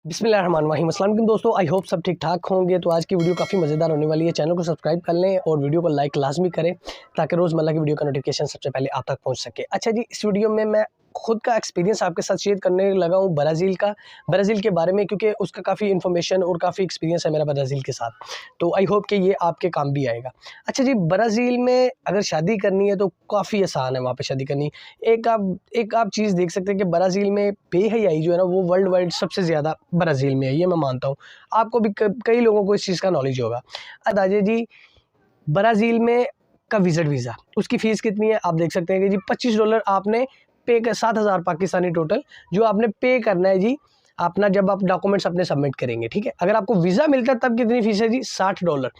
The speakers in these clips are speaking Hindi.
बिस्मिल्लाहिर्रहमानिर्रहीम। अस्सलाम वालेकुम दोस्तों, आई होप सब ठीक ठाक होंगे। तो आज की वीडियो काफ़ी मज़ेदार होने वाली है। चैनल को सब्सक्राइब कर लें और वीडियो को लाइक लाजमी करें ताकि रोज़मर्रा की वीडियो का नोटिफिकेशन सबसे पहले आप तक पहुंच सके। अच्छा जी, इस वीडियो में मैं खुद का एक्सपीरियंस आपके साथ शेयर करने लगा हूँ ब्राज़ील के बारे में, क्योंकि उसका काफ़ी इन्फॉर्मेशन और काफ़ी एक्सपीरियंस है मेरा ब्राज़ील के साथ। तो आई होप कि ये आपके काम भी आएगा। अच्छा जी, ब्राज़ील में अगर शादी करनी है तो काफ़ी आसान है वहाँ पे शादी करनी। एक आप चीज़ देख सकते हैं कि ब्राज़ील में बेहयाई जो है ना वो वर्ल्ड वाइड सबसे ज़्यादा ब्राज़ील में है, ये मैं मानता हूँ। आपको भी कई लोगों को इस चीज़ का नॉलेज होगा। अंदाज़े जी, ब्राज़ील में का वीज़ा उसकी फ़ीस कितनी है आप देख सकते हैं कि जी $25 आपने पे कर 7,000 पाकिस्तानी टोटल जो आपने पे करना है जी अपना, जब आप डॉक्यूमेंट्स अपने सबमिट करेंगे, ठीक है। अगर आपको वीज़ा मिलता है तब कितनी फ़ीस है जी $60।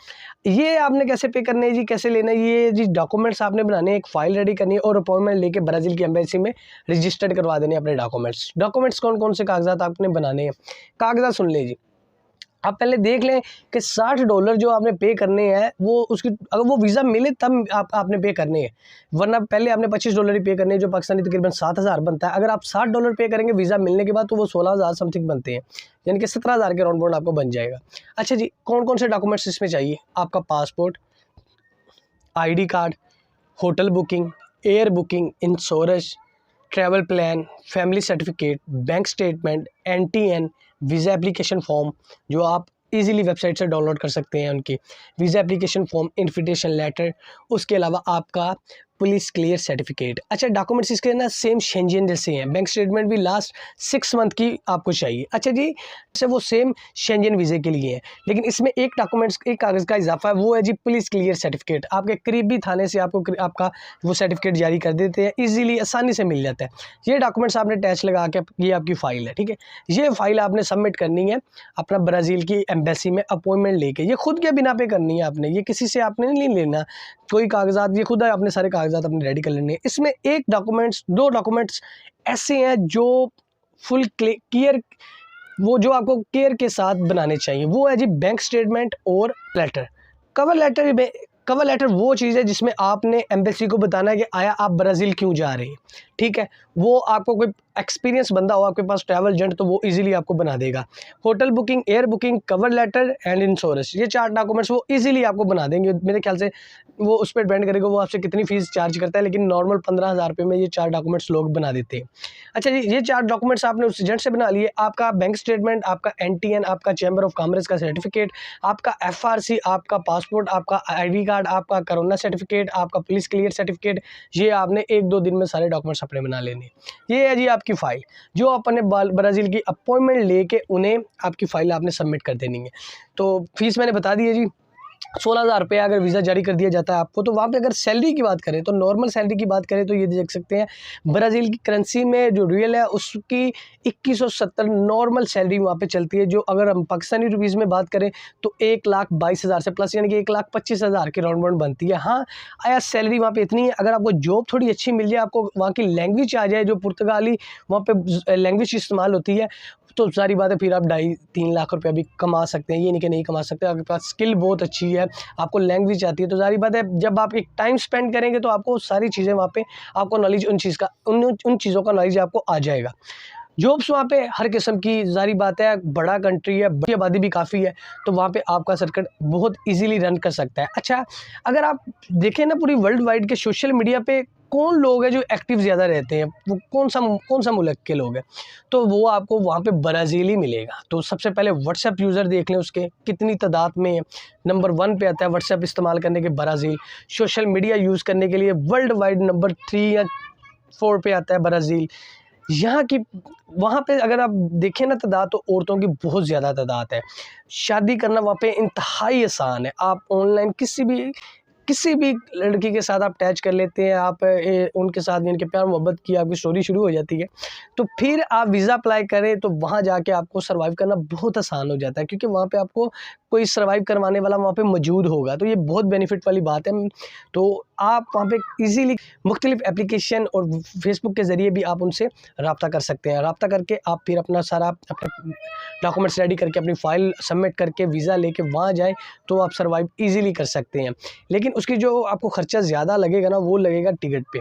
ये आपने कैसे पे करने है जी, कैसे लेना है ये जी, डॉक्यूमेंट्स आपने बनाने हैं, एक फ़ाइल रेडी करनी है और अपॉइंटमेंट लेके ब्राज़ील की एम्बेसी में रजिस्टर्ड करवा देने अपने डॉक्यूमेंट्स कौन कौन से कागजात आपने बनाने हैं। कागजात सुन ले जी, आप पहले देख लें कि $60 जो आपने पे करने हैं वो उसकी, अगर वो वीज़ा मिले तब आपने पे करने हैं, वरना पहले आपने $25 ही पे करने हैं जो पाकिस्तानी तकरीबन 7,000 बनता है। अगर आप $60 पे करेंगे वीज़ा मिलने के बाद तो वो 16,000 समथिंग बनते हैं, यानी कि 17,000 के राउंड आपको बन जाएगा। अच्छा जी, कौन कौन से डॉक्यूमेंट्स इसमें चाहिए? आपका passport, ID card, hotel booking, air booking, insurance, travel plan, family certificate, bank statement, NTN, visa application form जो आप इजीली वेबसाइट से डाउनलोड कर सकते हैं उनकी, visa application form, invitation letter, उसके अलावा आपका पुलिस क्लियर सर्टिफिकेट। अच्छा, डॉक्यूमेंट्स इसके ना सेम शेंजन जैसे हैं, बैंक स्टेटमेंट भी लास्ट 6 मंथ की आपको चाहिए। अच्छा जी, से वो सेम शेंजन वीज़े के लिए है, लेकिन इसमें एक कागज़ का इजाफा है, वो है जी पुलिस क्लियर सर्टिफिकेट। आपके करीबी थाने से आपको आपका वो सर्टिफिकेट जारी कर देते हैं, ईजिली आसानी से मिल जाता है। ये डॉक्यूमेंट्स आपने अटैच लगा के, ये आपकी फ़ाइल है, ठीक है। ये फ़ाइल आपने सबमिट करनी है अपना ब्राज़ील की एम्बेसी में अपॉइंटमेंट लेके। ये खुद के बिना पे करनी है आपने, ये किसी से आपने नहीं लेना कोई कागजात, ये खुद है आपने सारे कागजात अपने रेडी कर लेने हैं। इसमें दो डॉक्यूमेंट्स ऐसे हैं जो फुल केयर, वो जो आपको केयर के साथ बनाने चाहिए, वो है जी बैंक स्टेटमेंट और लेटर। कवर लेटर वो चीज़ है जिसमें आपने एम्बेसी को बताना है कि आया आप ब्राज़ील क्यों जा रहे हैं, ठीक है। वो आपको कोई एक्सपीरियंस बंदा हो आपके पास, ट्रैवल एजेंट, तो वो इजीली आपको बना देगा। Hotel booking, air booking, cover letter and insurance, ये 4 डॉक्यूमेंट्स वो इजीली आपको बना देंगे। मेरे ख्याल से वो उस पर डिपेंड करेगा वो आपसे कितनी फ़ीस चार्ज करता है, लेकिन नॉर्मल 15,000 रुपये में ये 4 डॉक्यूमेंट्स लोग बना देते हैं। अच्छा जी, ये 4 डॉक्यूमेंट्स आपने उस एजेंट से बना लिए। आपका बैंक स्टेटमेंट, आपका NTN, आपका चैम्बर ऑफ कॉमर्स का सर्टिफिकेट, आपका FRC, आपका पासपोर्ट, आपका ID कार्ड, आपका कोरोना सर्टिफिकेट, आपका पुलिस क्लियर सर्टिफिकेट, ये आपने 1-2 दिन में सारे डॉक्यूमेंट्स अपने बना लेने। ये है जी आपकी फ़ाइल, जो अपने ब्राज़ील की अपॉइंटमेंट लेके उन्हें आपकी फ़ाइल आपने सबमिट कर देनी है। तो फीस मैंने बता दी है जी, 16,000 रुपये अगर वीज़ा जारी कर दिया जाता है आपको। तो वहाँ पे अगर सैलरी की बात करें, तो नॉर्मल सैलरी की बात करें तो ये देख सकते हैं ब्राज़ील की करेंसी में जो रियल है उसकी 2170 नॉर्मल सैलरी वहाँ पे चलती है। जो अगर हम पाकिस्तानी रुपीज़ में बात करें तो 1,22,000 से प्लस, यानी कि 1,25,000 के राउंड बनती है। हाँ, आया सैलरी वहाँ पे इतनी है। अगर आपको जॉब थोड़ी अच्छी मिल जाए, आपको वहाँ की लैंग्वेज आ जाए, जो पुर्तगाली वहाँ पे लैंग्वेज इस्तेमाल होती है, तो सारी बात है, फिर आप 2.5-3 लाख रुपया भी कमा सकते हैं। ये नहीं कि नहीं कमा सकते, आपके पास स्किल बहुत अच्छी है, आपको लैंग्वेज आती है, तो सारी बात है जब आप एक टाइम स्पेंड करेंगे तो आपको सारी चीज़ें वहाँ पे आपको नॉलेज उन चीज़ों का नॉलेज आपको आ जाएगा। जॉब्स वहाँ पे हर किस्म की, ज़ाहिर बात है बड़ा कंट्री है, बड़ी आबादी भी काफ़ी है, तो वहाँ पे आपका सर्किट बहुत इजीली रन कर सकता है। अच्छा, अगर आप देखें ना पूरी वर्ल्ड वाइड के सोशल मीडिया पे कौन लोग हैं जो एक्टिव ज़्यादा रहते हैं, वो कौन सा मुल्क के लोग हैं, तो वो आपको वहाँ पे ब्राज़ील ही मिलेगा। तो सबसे पहले व्हाट्सएप यूज़र देख लें, उसके कितनी तादाद में है। नंबर 1 पे आता है व्हाट्सएप इस्तेमाल करने के ब्राज़ील। सोशल मीडिया यूज़ करने के लिए वर्ल्ड वाइड नंबर 3 या 4 पे आता है ब्राज़ील। यहाँ की, वहाँ पे अगर आप देखें ना तादाद, तो औरतों की बहुत ज़्यादा तादाद है। शादी करना वहाँ पे इंतहाई आसान है। आप ऑनलाइन किसी भी लड़की के साथ आप अटैच कर लेते हैं, आप उनके साथ इनके प्यार मोहब्बत की आपकी स्टोरी शुरू हो जाती है, तो फिर आप वीज़ा अप्लाई करें तो वहाँ जाके आपको सर्वाइव करना बहुत आसान हो जाता है, क्योंकि वहाँ पे आपको कोई सर्वाइव करवाने वाला वहाँ पे मौजूद होगा। तो ये बहुत बेनिफिट वाली बात है। तो आप वहाँ पे इजीली मुख्तलिफ एप्लीकेशन और फेसबुक के ज़रिए भी आप उनसे रब्ता कर सकते हैं। रब्ता करके आप फिर अपना सारा अपने डॉक्यूमेंट्स रेडी करके अपनी फ़ाइल सबमिट करके वीज़ा लेके वहाँ जाएँ, तो आप सर्वाइव ईज़िली कर सकते हैं। लेकिन उसकी जो आपको ख़र्चा ज़्यादा लगेगा ना, वो लगेगा टिकट पे।